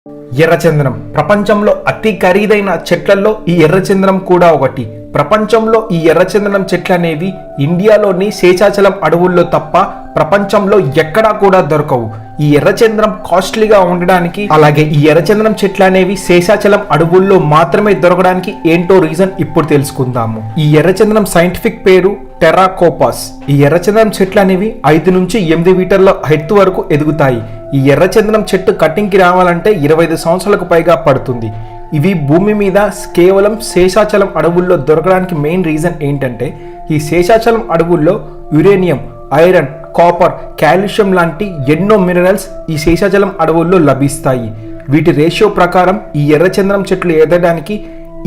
ఎర్రచందనం ప్రపంచంలో అతి ఖరీదైన చెట్లలో ఈ ఎర్రచందనం కూడా ఒకటి. ప్రపంచంలో ఈ ఎర్రచందనం చెట్లు అనేవి ఇండియాలోని శేషాచలం అడవుల్లో తప్ప ప్రపంచంలో ఎక్కడా కూడా దొరకవు. ఈ ఎర్రచందనం కాస్ట్లీగా ఉండడానికి, అలాగే ఈ ఎర్రచందనం చెట్లు అనేవి శేషాచలం అడవుల్లో మాత్రమే దొరకడానికి ఏంటో రీజన్ ఇప్పుడు తెలుసుకుందాము. ఈ ఎర్రచందనం సైంటిఫిక్ పేరు టెరాకోపస్. ఈ ఎర్రచందనం చెట్లు అనేవి 5 నుంచి 8 మీటర్ల ఎత్తు వరకు ఎదుగుతాయి. ఈ ఎర్రచందనం చెట్టు కటింగ్కి రావాలంటే 25 సంవత్సరాలకు పైగా పడుతుంది. ఇవి భూమి మీద కేవలం శేషాచలం అడవుల్లో దొరకడానికి మెయిన్ రీజన్ ఏంటంటే, ఈ శేషాచలం అడవుల్లో యురేనియం, ఐరన్, కాపర్, కాల్షియం లాంటి ఎన్నో మినరల్స్ ఈ శేషాచలం అడవుల్లో లభిస్తాయి. వీటి రేషియో ప్రకారం ఈ ఎర్రచందనం చెట్లు ఎదగడానికి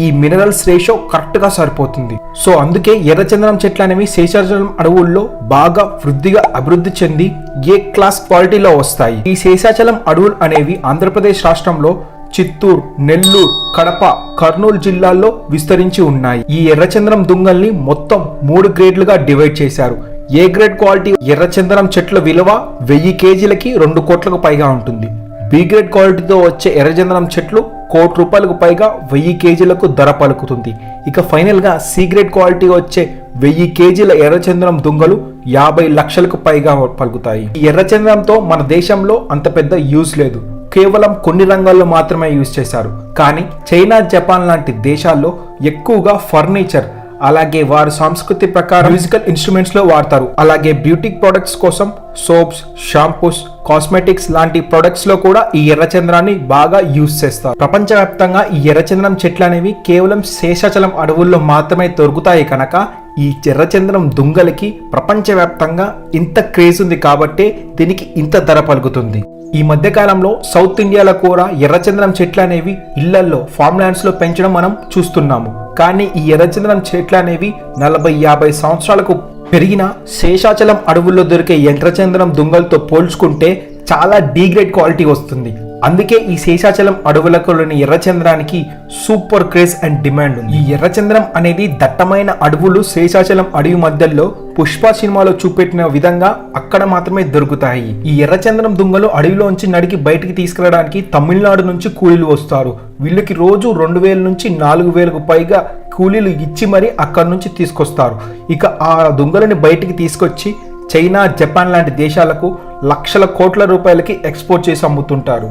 ఈ మినరల్స్ రేషియో కరెక్ట్గా సరిపోతుంది. సో అందుకే ఎర్రచందనం చెట్లు అనేవి శేషాచలం అడవుల్లో బాగా వృద్ధిగా అభివృద్ధి చెంది ఏ క్లాస్ క్వాలిటీలో వస్తాయి. ఈ శేషాచలం అడవులు అనేవి ఆంధ్రప్రదేశ్ రాష్ట్రంలో చిత్తూరు, నెల్లూరు, కడప, కర్నూలు జిల్లాల్లో విస్తరించి ఉన్నాయి. ఈ ఎర్రచందనం దుంగల్ని మొత్తం 3 గ్రేడ్లుగా డివైడ్ చేశారు. ఏ గ్రేడ్ క్వాలిటీ ఎర్రచందనం చెట్ల విలువ 1000 కేజీలకి 2 కోట్లకు పైగా ఉంటుంది. బి గ్రేడ్ క్వాలిటీతో వచ్చే ఎర్రచందనం చెట్లు 1 కోటి రూపాయలకు పైగా 1000 కేజీలకు ధర పలుకుతుంది. ఇక ఫైనల్ గా సి గ్రేడ్ క్వాలిటీ వచ్చే 1000 కేజీల ఎర్రచందనం దుంగలు 50 లక్షలకు పైగా పలుకుతాయి. ఈ ఎర్రచందనంతో మన దేశంలో అంత పెద్ద యూజ్ లేదు, కేవలం కొన్ని రంగాల్లో మాత్రమే యూజ్ చేశారు. కానీ చైనా, జపాన్ లాంటి దేశాల్లో ఎక్కువగా ఫర్నిచర్, అలాగే వారి సంస్కృతి ప్రకారం మ్యూజికల్ ఇన్స్ట్రుమెంట్స్ లో వాడతారు. అలాగే బ్యూటీ ప్రొడక్ట్స్ కోసం సోప్స్, షాంపూస్, కాస్మెటిక్స్ లాంటి ప్రొడక్ట్స్ లో కూడా ఈ ఎర్రచందనాన్ని బాగా యూజ్ చేస్తారు. ప్రపంచవ్యాప్తంగా ఈ ఎర్రచందనం చెట్లు అనేవి కేవలం శేషాచలం అడవుల్లో మాత్రమే దొరుకుతాయి కనుక ఈ ఎర్రచందనం దుంగలకి ప్రపంచవ్యాప్తంగా ఇంత క్రేజ్ ఉంది కాబట్టే దీనికి ఇంత ధర పలుకుతుంది. ఈ మధ్య కాలంలో సౌత్ ఇండియాలో కూడా ఎర్రచందనం చెట్లు అనేవి ఇళ్లల్లో, ఫామ్ ల్యాండ్స్ లో పెంచడం మనం చూస్తున్నాము. కానీ ఈ ఎర్రచందనం చెట్లు అనేవి 40-50 సంవత్సరాలకు పెరిగిన శేషాచలం అడవుల్లో దొరికే ఎర్రచందనం దుంగలతో పోల్చుకుంటే చాలా డీగ్రేడ్ క్వాలిటీ వస్తుంది. అందుకే ఈ శేషాచలం అడవులలోని ఎర్రచందనానికి సూపర్ క్రేజ్ అండ్ డిమాండ్ ఉంది. ఈ ఎర్రచందనం అనేది దట్టమైన అడవులు శేషాచలం అడవి మధ్యలో పుష్ప సినిమాలో చూపెట్టిన విధంగా అక్కడ మాత్రమే దొరుకుతాయి. ఈ ఎర్రచందనం దుంగలు అడవిలోంచి నడికి బయటికి తీసుకురావడానికి తమిళనాడు నుంచి కూలీలు వస్తారు. వీళ్ళకి రోజు 2000 నుంచి 4000కు పైగా కూలీలు ఇచ్చి మరి అక్కడ నుంచి తీసుకొస్తారు. ఇక ఆ దుంగలని బయటికి తీసుకొచ్చి చైనా, జపాన్ లాంటి దేశాలకు లక్షల కోట్ల రూపాయలకి ఎక్స్పోర్ట్ చేసి అమ్ముతుంటారు.